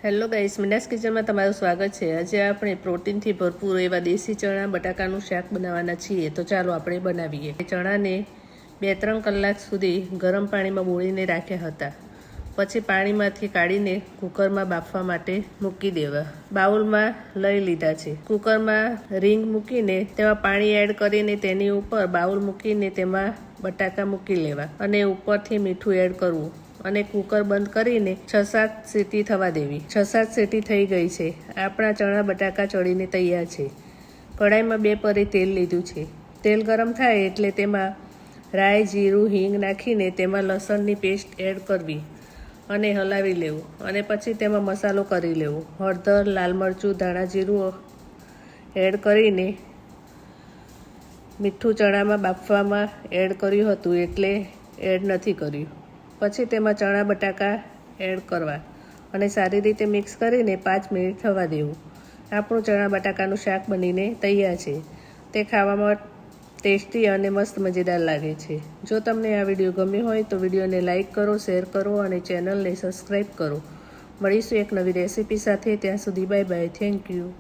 Hello guys, Meena's કિચનમાં તમારું સ્વાગત છે। આજે આપણે પ્રોટીનથી ભરપૂર એવા દેશી ચણા બટાકાનું શાક બનાવવાના છીએ। તો ચાલો આપણે બનાવીએ। ચણાને 2-3 કલાક સુધી ગરમ પાણીમાં બોળીને રાખ્યા હતા। પછી પાણીમાંથી કાઢીને કુકરમાં બાફવા માટે મૂકી દેવા। બાઉલમાં લઈ લીધા છે। કુકરમાં રીંગ મૂકીને તેમાં પાણી એડ કરીને તેની ઉપર બાઉલ મૂકીને તેમાં બટાકા મૂકી લેવા અને ઉપરથી મીઠું એડ કરવું અને કુકર બંધ કરીને 6-7 સીટી થવા દેવી। 6-7 સીટી થઈ ગઈ છે। આપણા ચણા બટાકા ચડીને તૈયાર છે। કઢાઈમાં 2 પરી તેલ લીધું છે। તેલ ગરમ થાય એટલે તેમાં રાઈ, જીરું, હિંગ નાખીને તેમાં લસણની પેસ્ટ એડ કરવી અને હલાવી લેવું અને પછી તેમાં મસાલો કરી લેવો। હળદર, લાલ મરચું, ધાણા જીરું એડ કરીને મીઠું ચણામાં બાફવામાં એડ કર્યું હતું એટલે એડ નથી કર્યું। પછી તેમાં ચણા બટાકા એડ કરવા અને સારી રીતે મિક્સ કરીને 5 મિનિટ થવા દેવું। આપણું ચણા બટાકાનું શાક બનીને તૈયાર છે। તે ખાવામાં ટેસ્ટી અને મસ્ત મજેદાર લાગે છે। જો તમને આ વિડીયો ગમ્યો હોય તો વિડીયોને લાઇક કરો, શેર કરો અને ચેનલને સબસ્ક્રાઈબ કરો। મળીશું એક નવી રેસીપી સાથે। ત્યાં સુધી બાય બાય, થેન્ક યુ।